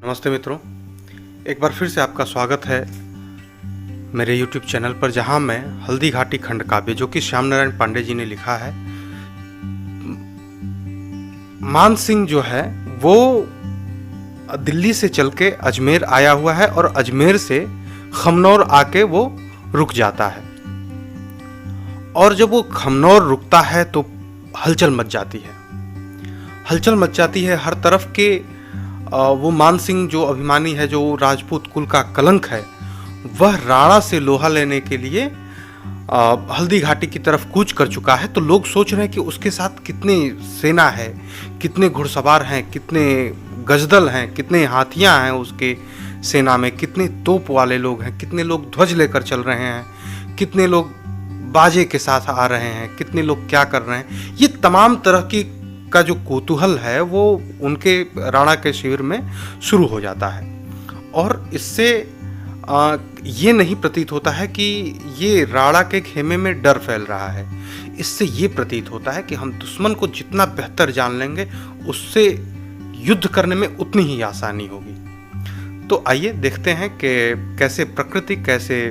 नमस्ते मित्रों, एक बार फिर से आपका स्वागत है मेरे YouTube चैनल पर, जहां मैं हल्दी घाटी खंड काव्य जो कि श्याम नारायण पांडे जी ने लिखा है। मान सिंह जो है वो दिल्ली से चल के अजमेर आया हुआ है और अजमेर से खमनौर आके वो रुक जाता है। और जब वो खमनौर रुकता है तो हलचल मच जाती है हर तरफ के। वो मान सिंह जो अभिमानी है, जो राजपूत कुल का कलंक है, वह राणा से लोहा लेने के लिए हल्दी घाटी की तरफ कूच कर चुका है। तो लोग सोच रहे हैं कि उसके साथ कितनी सेना है, कितने घुड़सवार हैं, कितने गजदल हैं, कितने हाथियां हैं उसके सेना में, कितने तोप वाले लोग हैं, कितने लोग ध्वज लेकर चल रहे हैं, कितने लोग बाजे के साथ आ रहे हैं, कितने लोग क्या कर रहे हैं। ये तमाम तरह की का जो कौतूहल है वो उनके राणा के शिविर में शुरू हो जाता है। और इससे ये नहीं प्रतीत होता है कि ये राणा के खेमे में डर फैल रहा है। इससे ये प्रतीत होता है कि हम दुश्मन को जितना बेहतर जान लेंगे, उससे युद्ध करने में उतनी ही आसानी होगी। तो आइए देखते हैं कि कैसे प्रकृति, कैसे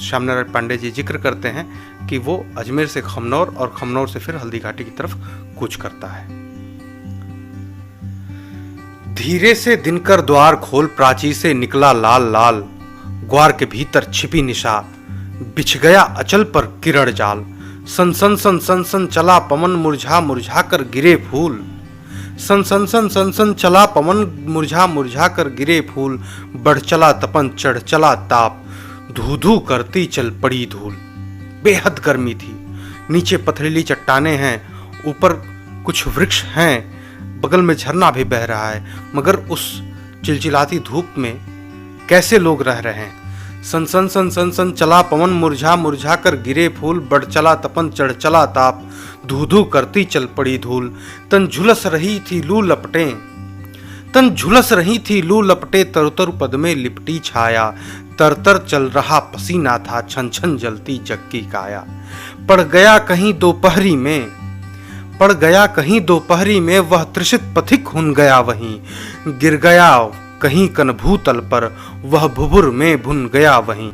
श्याम नारायण पांडे जी जिक्र करते हैं कि वो अजमेर से खमनौर और खमनौर से फिर हल्दी घाटी की तरफ कूच करता है। धीरे से दिनकर द्वार खोल, प्राची से निकला लाल लाल, ग्वार के भीतर छिपी निशा, बिछ गया अचल पर किरण जाल। सन सन सन सन सन चला पवन, मुरझा मुरझा कर गिरे फूल। सन सन सन सन सन चला पवन, मुरझा मुरझा कर गिरे फूल। बढ़ चला तपन, चढ़ चला ताप, धू धू करती चल पड़ी धूल। बेहद गर्मी थी। नीचे पथरीली चट्टानें हैं, ऊपर कुछ वृक्ष हैं, बगल में झरना भी बह रहा है, मगर उस चिलचिलाती धूप में कैसे लोग रह रहे हैं। सन सन सन सन सन चला पवन, मुरझा मुरझा कर गिरे फूल। बढ़ चला तपन, चढ़ चला ताप, धू धू करती चल पड़ी धूल। तन झुलस रही थी लू लपटे, तरतर पद में लिपटी छाया। तरतर चल रहा पसीना था, छन छन जलती जग की काया। पड़ गया कहीं दोपहरी में, वह त्रिषित पथिक हुन गया वहीं। गिर गया कहीं कनभूतल पर, वह भुभुर में भुन गया वहीं।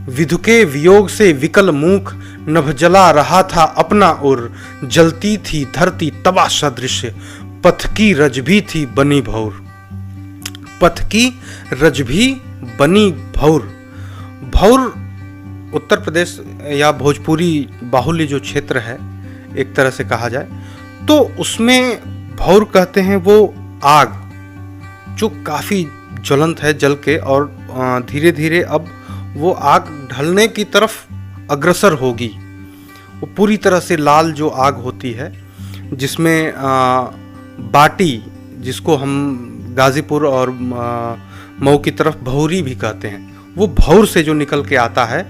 विधु के वियोग से विकल मुख, नभ जला रहा था अपना उर। जलती थी धरती तवा सदृश, पथ की रज भी थी बनी भौर। भौर उत्तर प्रदेश या भोजपुरी बाहुल्य जो क्षेत्र है, एक तरह से कहा जाए तो उसमें भौर कहते हैं वो आग जो काफ़ी ज्वलंत है जल के, और धीरे धीरे अब वो आग ढलने की तरफ अग्रसर होगी। वो पूरी तरह से लाल जो आग होती है, जिसमें बाटी, जिसको हम गाजीपुर और मऊ की तरफ भौरी भी कहते हैं, वो भौर से जो निकल के आता है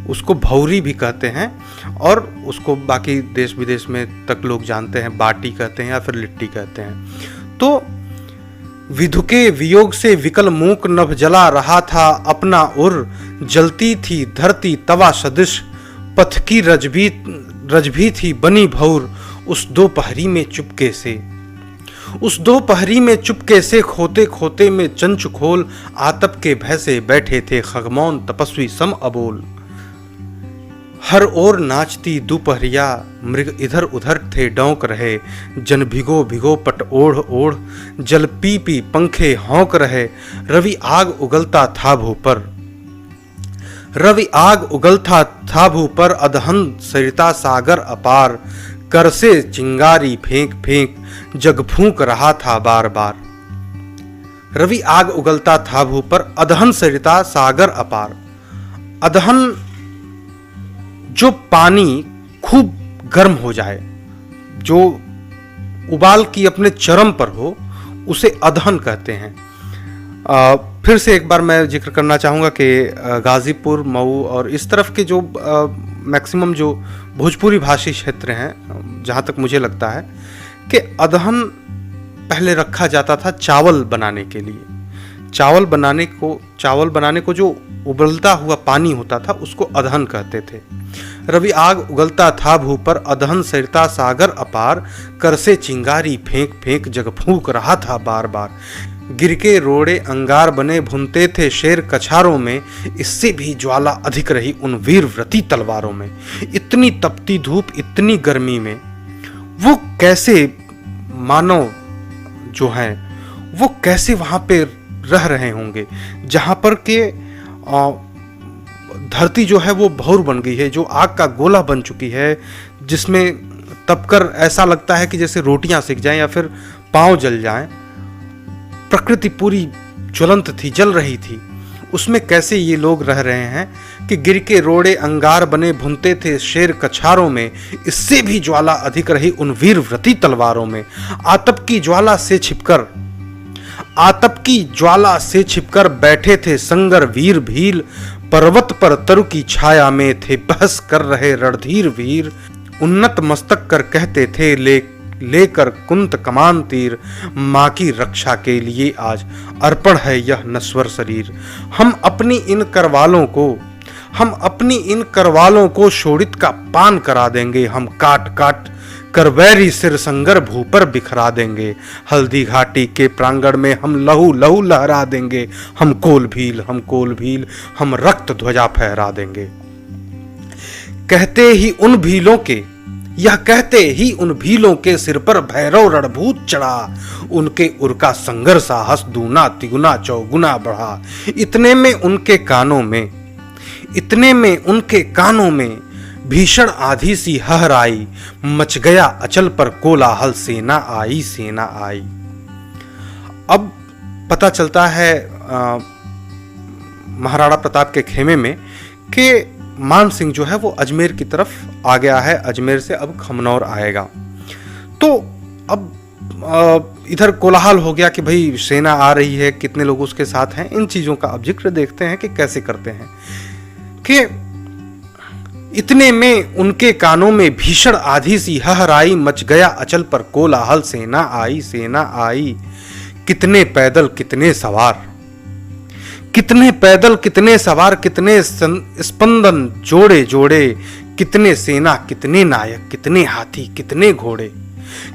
उसको भौरी भी कहते हैं। और उसको बाकी देश विदेश में तक लोग जानते हैं, बाटी कहते हैं या फिर लिट्टी कहते हैं। तो विधु के वियोग से विकल मूक, नभ जला रहा था अपना उर। जलती थी धरती तवा सदृश, पथ की रज भी थी बनी भौर। उस दोपहरी में चुपके से खोते खोते में चंच खोल, आतप के भय से बैठे थे खगमौन तपस्वी सम अबोल। हर ओर नाचती दोपहरिया, मृग इधर उधर थे डौंक रहे। जन भिगो भिगो पट ओढ़ ओढ़, जल पी पी पंखे हौंक रहे। रवि आग उगलता था भू पर, अदहन सरिता सागर अपार। कर से चिंगारी फेंक फेंक, जग फूंक रहा था बार बार। रवि आग उगलता था भू पर, अदहन सरिता सागर अपार। अदहन जो पानी खूब गर्म हो जाए, जो उबाल की अपने चरम पर हो, उसे अदहन कहते हैं। फिर से एक बार मैं जिक्र करना चाहूँगा कि गाजीपुर, मऊ और इस तरफ के जो मैक्सिमम जो भोजपुरी भाषी क्षेत्र हैं, जहाँ तक मुझे लगता है कि अदहन पहले रखा जाता था चावल बनाने के लिए। चावल बनाने को जो उबलता हुआ पानी होता था उसको अदहन कहते थे। रवि आग उगलता था भू पर, अदहन सरिता सागर अपार, कर से चिंगारी फेंक फेंक जग फूंक रहा था बार बार। गिर के रोड़े अंगार बने भुनते थे शेर कछारों में, इससे भी ज्वाला अधिक रही उन वीर व्रती तलवारों में। इतनी तपती धूप, इतनी गर्मी में वो कैसे मानव जो हैं वो कैसे वहां पे रह रहे होंगे, जहां पर के धरती जो है वो भौर बन गई है, जो आग का गोला बन चुकी है, जिसमें तपकर ऐसा लगता है कि जैसे रोटियां सिक जाएं या फिर पांव जल जाएं। प्रकृति पूरी ज्वलंत थी, जल रही थी। उसमें कैसे ये लोग रह रहे हैं कि गिर के रोड़े अंगार बने भुनते थे शेर कछारों में, इससे भी ज्वाला अधिक रही उन वीर व्रती तलवारों में। आतप की ज्वाला से छिपकर बैठे थे संगर वीर भील, पर्वत पर तरु की छाया में थे बहस कर रहे रणधीर वीर। उन्नत मस्तक कर कहते थे लेकर कुंत कमान तीर, माँ की रक्षा के लिए आज अर्पण है यह नश्वर शरीर। हम अपनी इन करवालों को शोणित का पान करा देंगे, हम काट काट कर वैरी सिर संगर भू पर बिखरा देंगे। हल्दी घाटी के प्रांगण में हम लहू लहू लहरा देंगे, हम कोल भील हम रक्त ध्वजा फहरा देंगे। कहते ही उन भीलों के सिर पर भैरव रणभूत चढ़ा, उनके उर का संगर साहस दूना तिगुना चौगुना बढ़ा। इतने में उनके कानों में भीषण आधी सी हहराई, मच गया अचल पर कोलाहल, सेना आई। अब पता चलता है महाराणा प्रताप के खेमे में कि मान सिंह जो है वो अजमेर की तरफ आ गया है, अजमेर से अब खमनौर आएगा। तो अब इधर कोलाहल हो गया कि भाई सेना आ रही है, कितने लोग उसके साथ हैं। इन चीजों का अब जिक्र देखते हैं कि कैसे करते हैं कि इतने में उनके कानों में भीषण आधी सी हहराई, मच गया अचल पर कोलाहल, सेना आई। कितने पैदल कितने सवार, कितने स्पंदन जोड़े जोड़े, कितने सेना कितने नायक, कितने हाथी कितने घोड़े,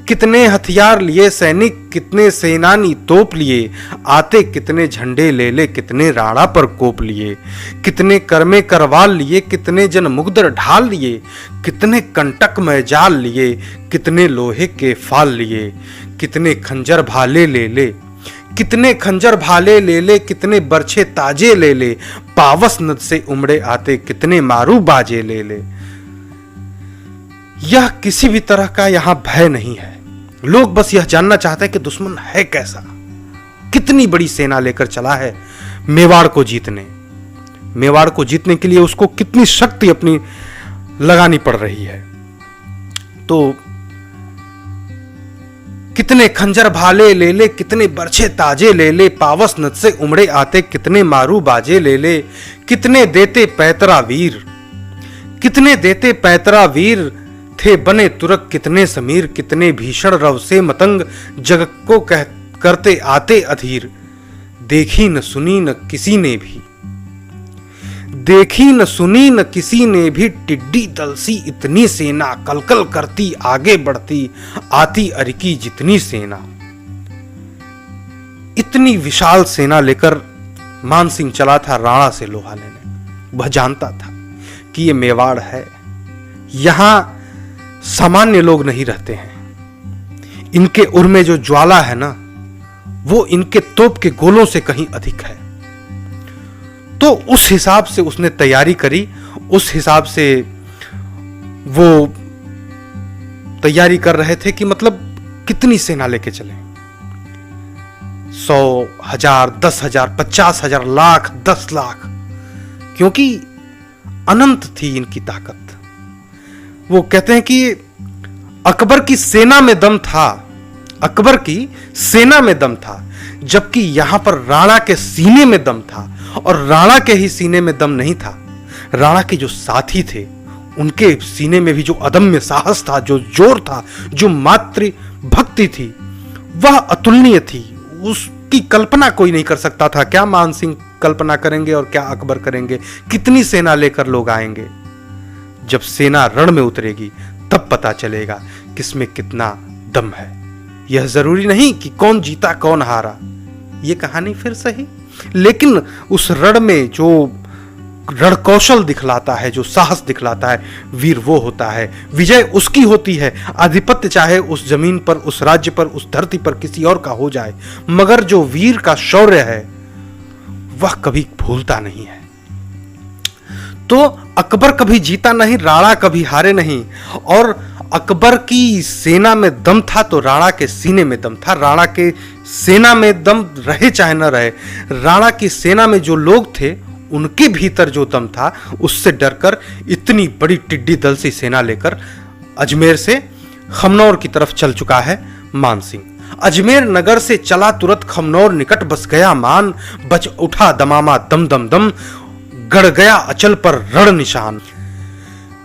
कितने हथियार लिए सैनिक, कितने सेनानी तोप लिए, आते कितने झंडे ले कितने राणा पर कोप लिए, कितने करमे करवाल लिए, कितने जन मुग्दर ढाल लिए, कितने कंटक में जाल लिए, कितने लोहे के फाल लिए, कितने खंजर भाले ले, कितने बरछे ताजे ले, पावस नद से उमड़े आते कितने मारू बाजे ले। यह किसी भी तरह का यहां भय नहीं है। लोग बस यह जानना चाहते हैं कि दुश्मन है कैसा, कितनी बड़ी सेना लेकर चला है मेवाड़ को जीतने के लिए उसको कितनी शक्ति अपनी लगानी पड़ रही है। तो कितने खंजर भाले ले, कितने बरछे ताजे ले, पावस नद से उमड़े आते कितने मारू बाजे ले, कितने देते पैतरा वीर, थे बने तुरक कितने समीर, कितने भीषण रव से मतंग, जग को करते आते अधीर। देखी न सुनी न किसी ने भी, टिड्डी दल सी इतनी सेना, कलकल करती आगे बढ़ती, आती अरिकी जितनी सेना। इतनी विशाल सेना लेकर मान सिंह चला था राणा से लोहा लेने। वह जानता था कि ये मेवाड़ है, यहां सामान्य लोग नहीं रहते हैं। इनके उर में जो ज्वाला है ना, वो इनके तोप के गोलों से कहीं अधिक है। तो उस हिसाब से उसने तैयारी करी, उस हिसाब से वो तैयारी कर रहे थे कि मतलब कितनी सेना लेके चले। 100,000, 10,000, 50,000, लाख, 10 लाख, क्योंकि अनंत थी इनकी ताकत। वो कहते हैं कि अकबर की सेना में दम था, जबकि यहां पर राणा के सीने में दम था। और राणा के ही सीने में दम नहीं था, राणा के जो साथी थे उनके सीने में भी जो अदम्य साहस था, जो जोर था, जो मातृ भक्ति थी, वह अतुलनीय थी। उसकी कल्पना कोई नहीं कर सकता था। क्या मान सिंह कल्पना करेंगे और क्या अकबर करेंगे, कितनी सेना लेकर लोग आएंगे। जब सेना रण में उतरेगी तब पता चलेगा किसमें कितना दम है। यह जरूरी नहीं कि कौन जीता कौन हारा, यह कहानी फिर सही, लेकिन उस रण में जो रण कौशल दिखलाता है, जो साहस दिखलाता है, वीर वो होता है। विजय उसकी होती है, आधिपत्य चाहे उस जमीन पर, उस राज्य पर, उस धरती पर किसी और का हो जाए, मगर जो वीर का शौर्य है वह कभी भूलता नहीं है। तो अकबर कभी जीता नहीं, राणा कभी हारे नहीं। और अकबर की सेना में दम था तो राणा के सीने में दम था। राणा के सेना में दम रहे चाहे न रहे, राणा की सेना में जो लोग थे उनके भीतर जो दम था, उससे डरकर इतनी बड़ी टिड्डी दल सी सेना लेकर अजमेर से खमनौर की तरफ चल चुका है मानसिंह। अजमेर नगर से चला तुरंत खमनौर निकट बस गया मान, बच उठा दमामा दम दम दम, गड़ गया अचल पर रण निशान।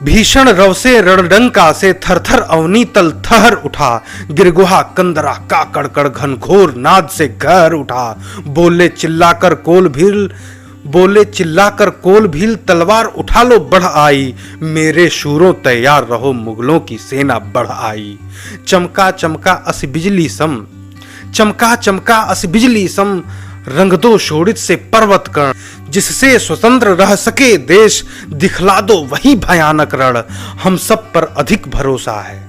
भीषण रव से रणडंका से थरथर अवनी तल थहर उठा, गिरगुहा कंदरा का कड़कड़ घनघोर नाद से घर उठा। बोले चिल्लाकर कोल भील तलवार उठा लो बढ़ आई, मेरे शूरों तैयार रहो मुगलों की सेना बढ़ आई। चमका चमका अस बिजली सम, चमका चमका अस बिजली सम, रंग दो शोणित से पर्वत कर्ण, जिससे स्वतंत्र रह सके देश, दिखला दो वही भयानक रण। हम सब पर अधिक भरोसा है,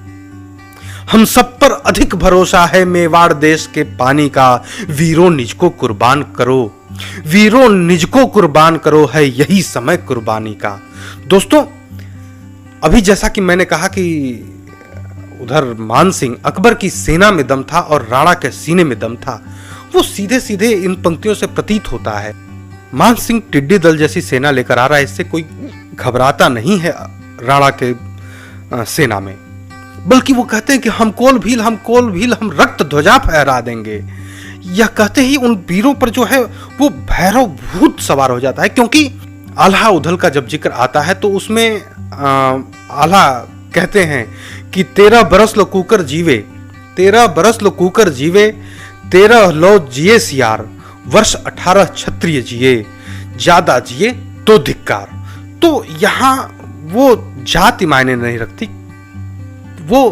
हम सब पर अधिक भरोसा है मेवाड़ देश के पानी का। वीरों निज को कुर्बान करो, वीरों निज को कुर्बान करो, है यही समय कुर्बानी का। दोस्तों, अभी जैसा कि मैंने कहा कि उधर मानसिंह, अकबर की सेना में दम था और राणा के सीने में दम था, वो सीधे सीधे इन पंक्तियों से प्रतीत होता है। मानसिंह टिड्डी दल जैसी सेना लेकर आ रहा है, इससे कोई घबराता नहीं है राणा के सेना में, बल्कि वो कहते हैं कि हम कोल भील, हम रक्त ध्वजा फहरा देंगे। यह कहते ही उन वीरों पर जो है वो भैरव भूत सवार हो जाता है, क्योंकि आल्हा उधल का जब जिक्र आता है तो उसमें आल्हा कहते हैं कि 13 बरस लो कूकर जीवे, 13 बरस लो कूकर जीवे, 13 लो जिए सियार, वर्ष 18 क्षत्रिय जिए, ज्यादा जिए तो धिक्कार। तो यहां वो जाति मायने नहीं रखती, वो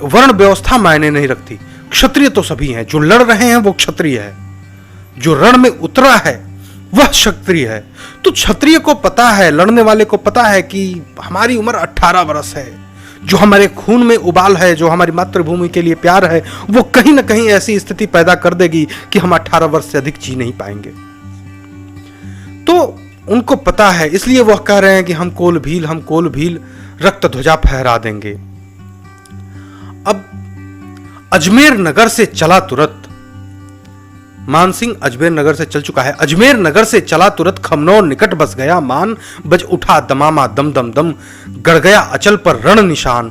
वर्ण व्यवस्था मायने नहीं रखती। क्षत्रिय तो सभी हैं, जो लड़ रहे हैं वो क्षत्रिय है, जो रण में उतरा है वह क्षत्रिय है। तो क्षत्रिय को पता है, लड़ने वाले को पता है कि हमारी उम्र 18 वर्ष है, जो हमारे खून में उबाल है, जो हमारी मातृभूमि के लिए प्यार है, वो कहीं ना कहीं ऐसी स्थिति पैदा कर देगी कि हम 18 वर्ष से अधिक जी नहीं पाएंगे। तो उनको पता है, इसलिए वह कह रहे हैं कि हम कोल भील रक्त ध्वजा फहरा देंगे। अब अजमेर नगर से चला तुरंत, मानसिंह अजमेर नगर से चल चुका है। अजमेर नगर से चला तुरंत खमनौर निकट बस गया मान, बज उठा दमामा दम दम दम, गड़ गया अचल पर रण निशान।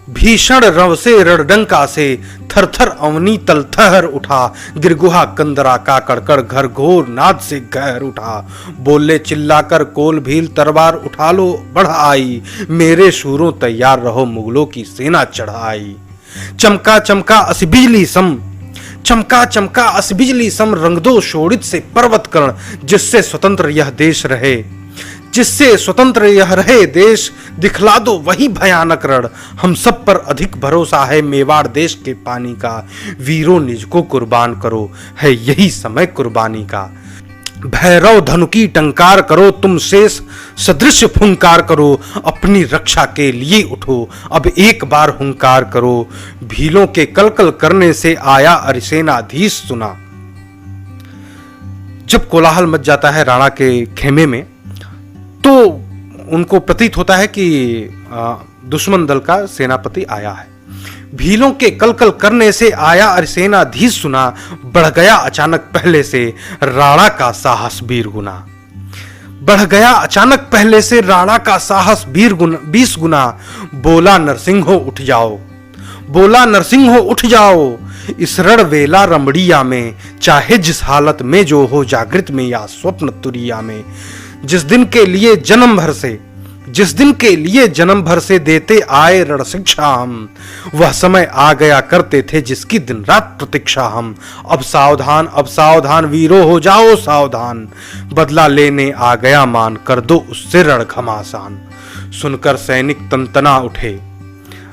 भीषण रव से रणडंका से थरथर अवनी तल थहर उठा, गिरगुहा कंदरा का कड़कड़ घर घोर नाद से गहर उठा। बोले चिल्लाकर कोल भील तलवार उठा लो बढ़ आई, मेरे शूरों तैयार रहो मुगलों की सेना चढ़ाई। चमका चमका अस बिजली सम, चमका चमका अस बिजली सम, रंग दो शोणित से पर्वत कर्ण, जिससे स्वतंत्र यह देश रहे, जिससे स्वतंत्र यह रहे देश, दिखला दो वही भयानक रण। हम सब पर अधिक भरोसा है मेवाड़ देश के पानी का। वीरों निज को कुर्बान करो, है यही समय कुर्बानी का। भैरव धनु की टंकार करो, तुम शेष सदृश फुंकार करो, अपनी रक्षा के लिए उठो अब एक बार हुंकार करो। भीलों के कलकल करने से आया अरिसेनाधीश सुना। जब कोलाहल मच जाता है राणा के खेमे में, तो उनको प्रतीत होता है कि दुश्मन दल का सेनापति आया है। भीलों के कलकल करने से आया अरिसेनाधीश सुना, बढ़ गया अचानक पहले से राणा का साहस 20 गुना। बढ़ गया अचानक पहले से राणा का साहस 20 गुना। बोला नरसिंहो उठ जाओ, बोला नरसिंहो उठ जाओ, इस रण वेला रमड़िया में, चाहे जिस हालत में जो हो, जागृत में या स्वप्न तुरिया में। जिस दिन के लिए जिस दिन के लिए जन्म भर से देते आए रण शिक्षा हम, वह समय आ गया करते थे जिसकी दिन रात प्रतीक्षा हम। अब सावधान वीरों हो जाओ सावधान, बदला लेने आ गया मान, कर दो उससे रण घमासान। सुनकर सैनिक तनतना उठे।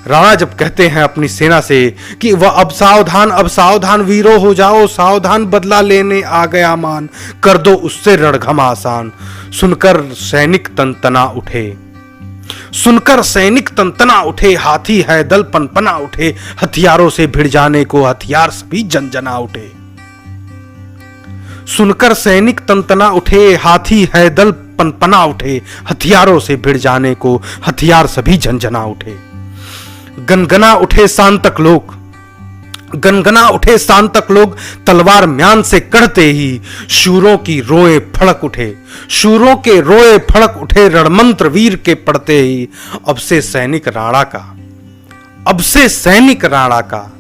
राणा जब कहते हैं अपनी सेना से कि वह अब सावधान वीरों हो जाओ सावधान, बदला लेने आ गया मान, कर दो उससे रण घमासान। सुनकर सैनिक तनतना उठे, हाथी है दल पनपना उठे, हथियारों से भिड़ जाने को हथियार सभी जनजना उठे। सुनकर सैनिक तनतना उठे, हाथी है दल पनपना उठे, हथियारों से भिड़ जाने को हथियार सभी जनजना उठे। गनगना उठे सांतक लोग, तलवार म्यान से कढ़ते ही, शूरों के रोए फड़क उठे, रणमंत्र वीर के पढ़ते ही। अब से सैनिक राणा का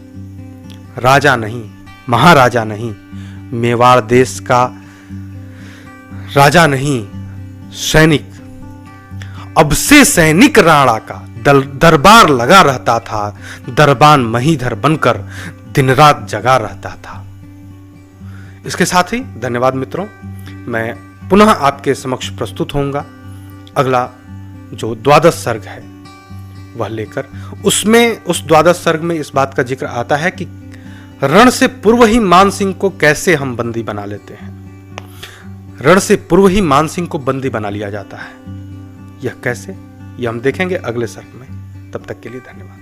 राजा नहीं, महाराजा नहीं, मेवाड़ देश का राजा नहीं, सैनिक। अब से सैनिक राणा का दरबार लगा रहता था, दरबान महीधर बनकर दिन रात जगा रहता था। इसके साथ ही धन्यवाद मित्रों, मैं पुनः आपके समक्ष प्रस्तुत होऊंगा अगला जो द्वादश सर्ग है वह लेकर। उसमें उस द्वादश सर्ग में इस बात का जिक्र आता है कि रण से पूर्व ही मानसिंह को कैसे हम बंदी बना लेते हैं। रण से पूर्व ही मानसिंह को बंदी बना लिया जाता है, यह कैसे, यह हम देखेंगे अगले सर्ग में। तब तक के लिए धन्यवाद।